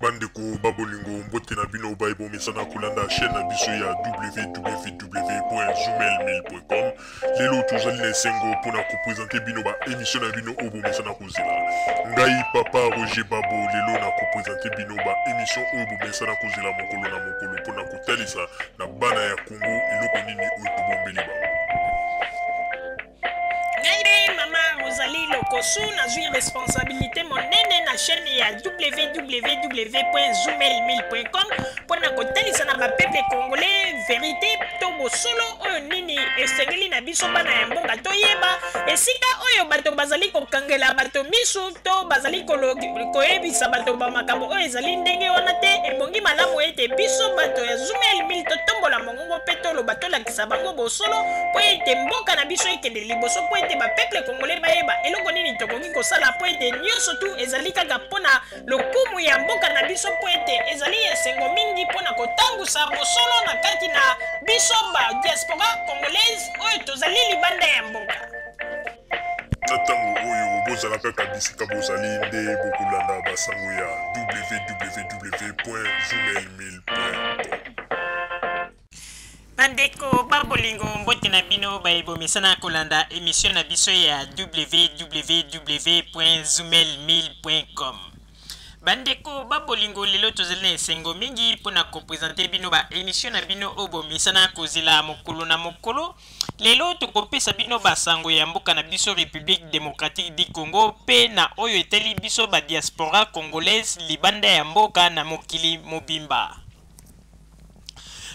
Bandeko babolingo mbote na bino baibo mesana kulanda chaîne na biso ya www.zoomel.com. Lelo tozali na esengo pona ko présenter bino ba émission na bino obo mesana kozela. Ngai papa Roger Babo lelo na ko présenter bino ba émission obo mesana kozela mokolo na mokolo pona kotalisa na bana ya Congo eloko nini oyo tobombeli ba. Rosalie Lokosu na zui responsabilité monene na chaîne ya www.zoomel.com pour na kotalisa na ba peuple congolais vérité to bosolo oyo nini esengeli na biso bana ya mboka toyeba esika oyo bato bazali kokangela bato misu to bazali koyebisa bato ba makambo oyo ezali ndenge wana te ebongi malamu ete biso bato ya Zoomel totombola mongongo pe toloba tolakisa bango bosolo po ete mboka na biso ekende liboso po ete ba peuple congolais bayeba eloko nini tokoki kosala po ete nyonso tu ezali kaka mpona lokumu ya mboka na biso po ete ezali esengo mingi mpona kotangusa bosolo na kati na biso ba diaspora congolaise oyo tozali libanda ya mboka. Na ntango oyo bozalaka kabisika bozali nde bokolanda basango ya www.zoomel.com. Bandeko babolingo mbote na bino baibo mesana kolanda émission na biso ya www.zoomel.com. Bandeko babolingo lelo tozali na esengo mingi pona ko présenter bino ba émission na bino obo mesana kozela mokolo na mokolo. Lelo tokopesa bino basango ya mboka na biso République démocratique du Congo pe na oyo eteli biso ba diaspora congolaise libanda ya mboka na mokili mobimba.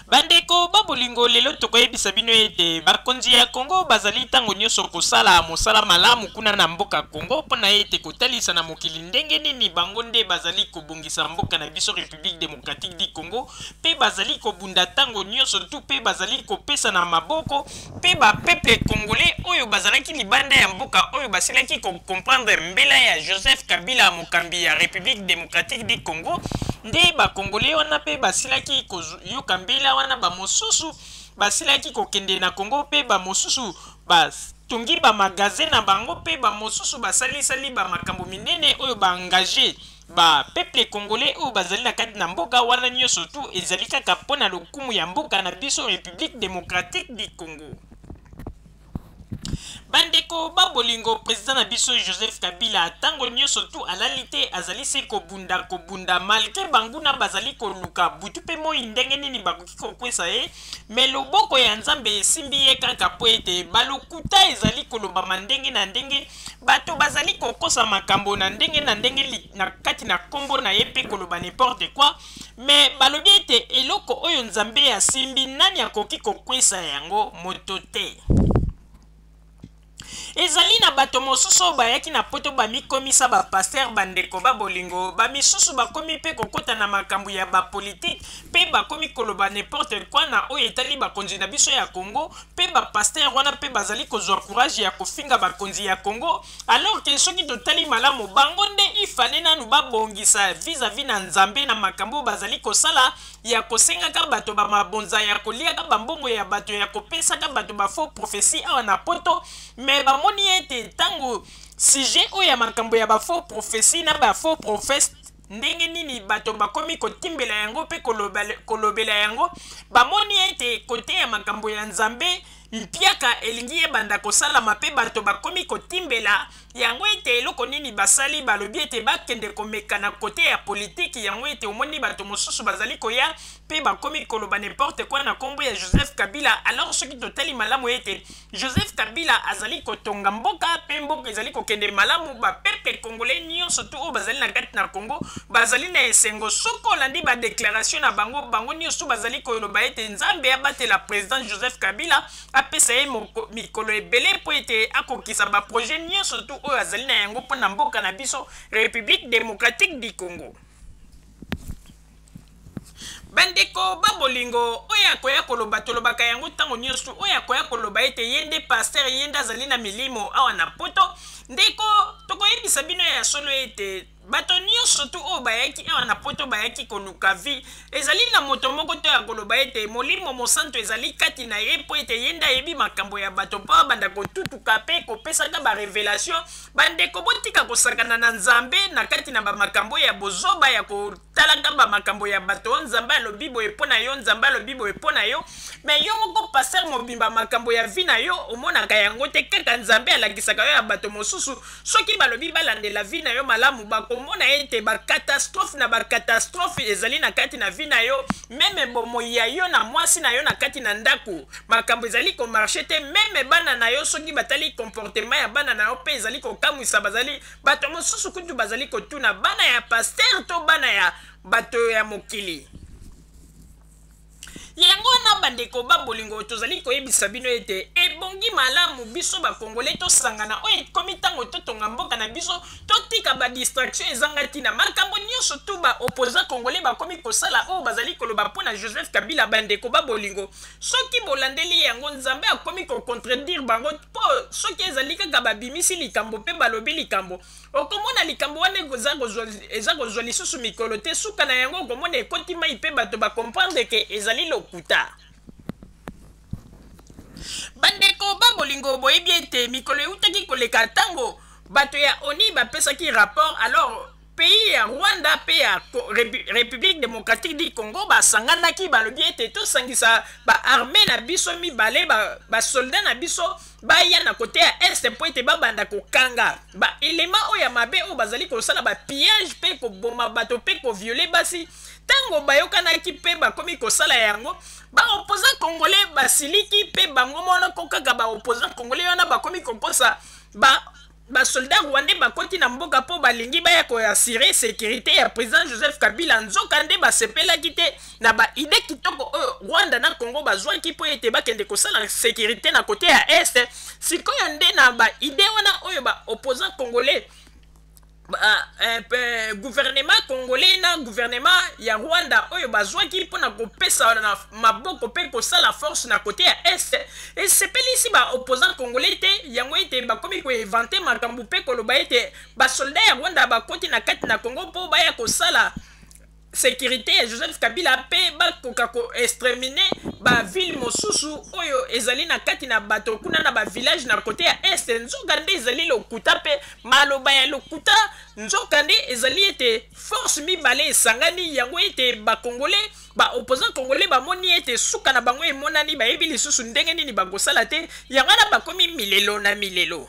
Bandeko babolingo lelo tokoyebisa bino ete bakonzi ya Congo bazali tango nyonso kosala mosala malamu kuna na mboka Congo pona ete kotalisa na mokili ndenge nini bango nde bazali kobongisa mboka na biso République démocratique du Congo pe bazali kobunda tango nyonso tu pe bazali kopesa na maboko pe ba peuple congolais oyo bazalaki libanda ya mboka oyo basilaki ko comprendre mbela ya Joseph Kabila mokambi ya République démocratique du Congo nde ba congolais wana pe basilaki koyoka mbela wana ba mosusu basilaki kokende na Congo pe ba mosusu tungi ba magasin na bango pe ba mosusu basali ba makambo minene oyo ba engagé ba peuple congolais oyo bazali na kati na mboka wana nyonso tu ezali kaka mpona lokumu ya mboka na biso République démocratique du Congo. Bandeko babolingo président na biso Joseph Kabila tango nyonso tu alalite azali se kobunda malgré banguna bazali koluka butu pe moi ndenge nini bakoki kokwesa ye mais loboko ya nzambe esimbi ye kaka po ete balokuta ezali koloba mandenge na ndenge bato bazali kokosa makambo na ndenge na kati na kombo na ye pe koloba n'importe quoi mais balobi ete eloko oyo nzambe asimbi nani akoki kokwesa yango moto te. Ezali na bato mosusu bayaki na poto bamikomisa ba pasteur bandeko babolingo bamisusu bakomi pe kokota na makambo ya ba politique pe bakomi koloba n'importe quoi na oyo etali bakonzi na biso ya Congo pe ba pasteur wana pe bazali kozwa courage ya kofinga bakonzi ya Congo alors que soki totali malamu bango nde ifane nanu babongisa vis-à-vis na nzambe na makambo bazali kosala ya kosengaka bato ba mabonza ya koliaka bambongo ya bato ya kopesaka bato ba faux prophétie awa na poto mais bamoni ete tango sujet oyo ya makambo ya ba faux prophétie na ba faux prophète ndenge nini bato bakomi kotimbela yango pe kolobela yango bamoni ete kote ya makambo ya nzambe mpiaka elingi ebanda kosalama pe bato bakomi kotimbela yango ete eloko nini basali balobi ete bakende komeka na kote ya politiki yango ete omoni bato mosusu bazali koya pe bakomi koloba n'importe quoi na kombo ya Joseph Kabila alors soki totali malamu ete Joseph Kabila azali kotonga mboka pe mboka ezali kokende malamu ba peuple congolais nyonso tu oyo bazali na kati na Congo bazali na esengo soko olandi ba déclaration na bango nyonso bazali koloba ete nzambe abatela président Joseph Kabila apesa ye mikolo ebele po ete akokisa ba projet nyonso tu oyo azali na yango mpona mboka na biso République démocratique du Congo. Bandeko babolingo oya koya koloba tolobaka yango tango nyonso oya koya koloba ete yende pasteur yenda azali na milimo awa na poto ndeko tokoyebisa bino ya solo ete bato nyonso tu oyo bayaki awa na poto bayaki koluka vi ezali na moto moko to ya koloba ete molimo mosanto ezali kati na ye po ete yenda yebi makambo ya bato mpo banda kotutuka pe kopesaka ba révélation bandeko botika kosakana na nzambe na kati na ba makambo ya bozoba ya talaka ba makambo ya bato nzambe alobi boye pona yo nzambe alobi boye pona yo mais yo moko pasteur mobimba makambo ya vie na yo omonaka yango te kaka nzambe alakisaka yo ya bato mosusu soki balobi balandela vie na yo malamu bakomona ete bakatastrophe na bakatastrophe ezali na kati na vie na yo meme bomoi ya yo na mwasi na yo na kati na ndako makambo ezali komarche te meme bana na yo soki batali comportement ya bana na yo mpe ezali kokamwisa bazali bato mosusu kutu bazali kotuna bana ya pasteur to bana ya bato ya mokili yango na bandeko babolingo tozali koyebisa bino ete ebongi malamu biso bakongole tosangana oyo ekomi ntango totonga mboka na biso totika badistraction ezanga ntina makambo nyonso tu baopposa congolais bakomi kosala oyo bazali koloba mpona Joseph Kabila bandeko babolingo soki bolandeli yango nzambe akomi kocontredire bango mpo soki ezali kaka babimisi likambo mpe balobi likambo okomona likambo wana eza kozwa lisusu mikolo te suka na yango okomona ekoti mai mpe bato bakomprendre ke ezali lokuta bandeko babolingo boyebi ete mikolo eutaki koleka ntango bato ya ONU bapesaki rapport alors pays ya Rwanda pe ya République démocratique du Congo basanganaki balobi ete tosangisa baarmée na biso mibale basoldat na biso baya na kote ya este po ete babanda kokanga baelema oyo ya mabe oyo bazali kosala bapillage mpe koboma bato mpe koviole basi ntango bayokanaki mpe bakomi kosala yango baopposant congolais basiliki mpe bango monako kaka baopposant congolais wana bakomi koposa basoldat rwandais bakoti na mboka mpo balingi baya koassure sécurité ya président Joseph Kabila nzoka nde basepelaki te na baide kitoko oyo Rwanda na Congo bazwaki mpo ete bakende kosala sécurité na kote ya este sikoyo nde na baide wana oyo baopposant congolais gouvernement congolais na gouvernement ya Rwanda oyo bazwaki mpona kopesa na maboko mpe kosala force na kote ya este esepelisi baopposant congolais te yango ete bakomi koinvente makambo mpe koloba ete basoldat ya Rwanda bakoti na kati na Congo mpo baya kosala sécurité ya Joseph Kabila mpe bakoka koextermine baville mosusu oyo ezali na kati na bato kuna na bavillage na kote ya este nzoka nde ezali lokuta mpe maloba ya lokuta nzoka nde ezali ete force mibale esangani yango ete bakongolais baopposant congolais bamoni ete suka na bango emonani bayebi lisusu ndenge nini bakosala te yango wana bakomi milelo na milelo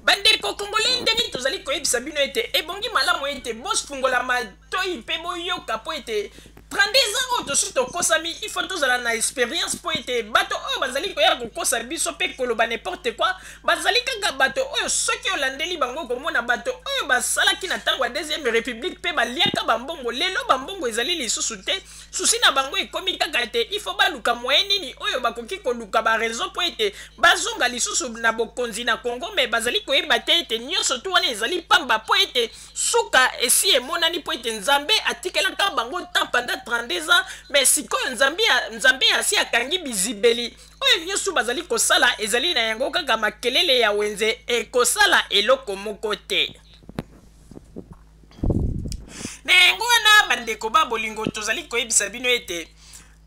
bandeko congolais ndenge tozali koyebisa bino ete ebongi malamu ete bofungola matoi mpe boyoka mpo ete 32 ans oyo tosuki tokosami ifo tozala na expérience mpo ete bato oyo bazali koya kokosa biso mpe koloba n'importe quoi bazali kaka bato oyo soki olandeli bango komona bato oyo basalaki na ntango ya deuxième république mpe baliaka bambongo lelo bambongo ezali lisusu te susi na bango ekomi kaka ete ifo baluka moyen nini oyo bakoki koluka baraison mpo ete bazonga lisusu na bokonzi na Congo me bazali koyeba te ete nyonso tu wana ezali pamba mpo ete suka esi emonani mpo ete nzambe atikelaka bango temps pendant 32 ans mais sikoyo nzambe asi akangi bizibeli oyo nyonso bazali kosala ezali na yango kaka makelele ya wenze ekosala eloko moko te na yango wana bandeko babolingo tozali koyebisa bino ete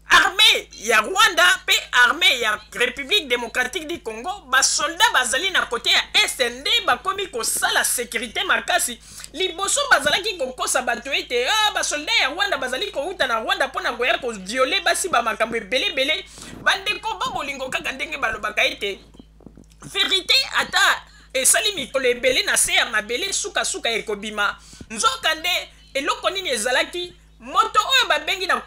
armée ya Rwanda pe armée ya République démocratique du Congo basoldat bazali na kote ya este nde bakomi kosala sécurité makasi liboso bazalaki kokosa bato ete basoldat ya Rwanda bazali kouta na Rwanda mpona koya koviole basi bamakambo ebelebele bandeko babolingo kaka ndenge balobaka ete vérité ata esali mikolo ebele na se ya mabele sukasuka ekobima nzoka nde eloko nini ezalaki moto oyo babengi na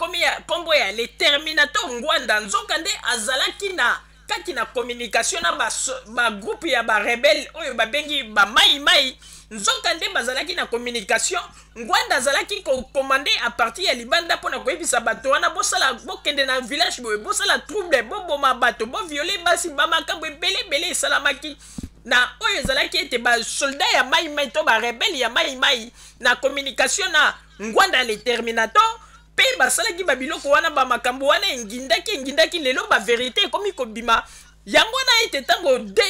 kombo ya le Terminator Ngwanda nzoka nde azalaki na kati na communication na bagroupe ya barebele oyo babengi bamaimai nzoka nde bazalaki na communication Ngwanda azalaki kokomande a partir ya libanda mpona koyebisa bato wana bosala bokende na village boye bosala trouble boboma bato boviole basi bamakambo ebelebele esalamaki na oyo ezalaki ete basoldat ya maimai to barebele ya maimai na communication na Ngwanda le Terminator pe basalaki babiloko wana bamakambo wana engindaki lelo baverité ekomi kobima yango na ete ntango de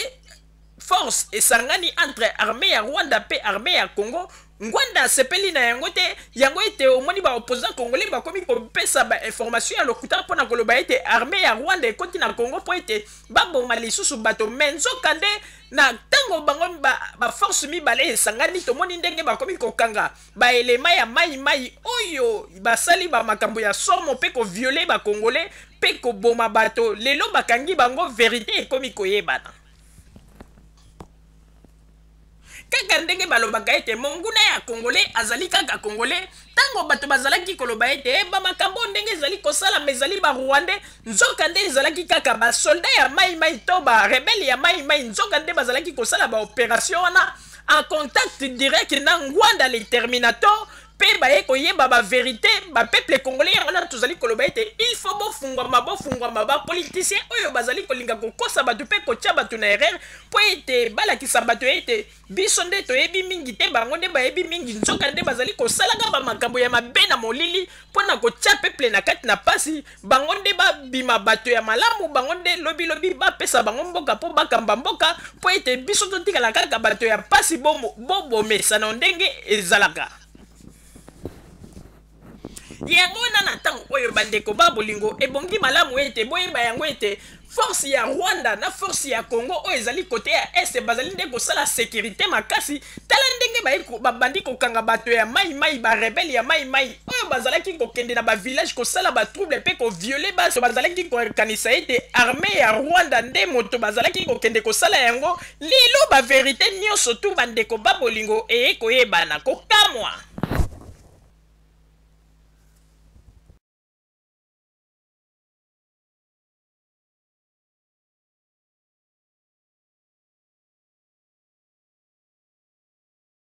force esangani entre armée ya Rwanda pe armée ya Congo ngwanda sepeli na yango te yango ete omoni ba opposant congolais bakomi kopesa ba information ya lokuta mpona koloba ete armée ya Rwanda ekoti na Congo po ete baboma lisusu bato me nzokande na ntango bango ba force mibale esangani tomoni ndenge bakomi kokanga ba elema ya mai oyo basali ba makambo ya somo mpe koviole bakongolais mpe koboma bato lelo bakangi bango verité ekomi koyebana kaka ndenge balobaka ete monguna ya congolais azali kaka congolais tango bato bazalaki koloba ete bamakambo ndenge ezali kosala ezali barwandais nzoka nde ezalaki kaka basolda ya mai to barebele ya mai nzoka nde bazalaki kosala baopération wana en contact direct na ngwanda le terminator mpe baye koyeba baverité bapeuple congolais yango na tozali koloba ete il faut bofungwama bapoliticien oyo bazali kolinga kokosa bato mpe kotia bato na erreur mpo ete balakisa bato ete biso nde toyebi mingi te bango nde bayebi mingi nzoka nde bazali kosalaka bamakambo ya mabe na molili mpona kotia peuple na kati na pasi bango nde babima bato ya malamu bango nde lobilobi bapesa bango mboka mpo bakamba mboka mpo ete biso totikala kaka bato ya pasi bobomesana ndenge ezalaka yango wana na ntango oyo bandeko babolingo ebongi malamu ete boyeba yango ete force ya Rwanda na force ya Congo oyo ezali kote ya este bazali nde kosala sécurité makasi tala ndenge babandi kokanga bato ya mai barebele ya mai oyo bazalaki kokende na bavillage kosala batrouble mpe koviole baso bazalaki kokanisa ete armée ya Rwanda nde moto bazalaki kokende kosala yango lelo baverité nyonso tu bandeko babolingo eye koyebana kokamwa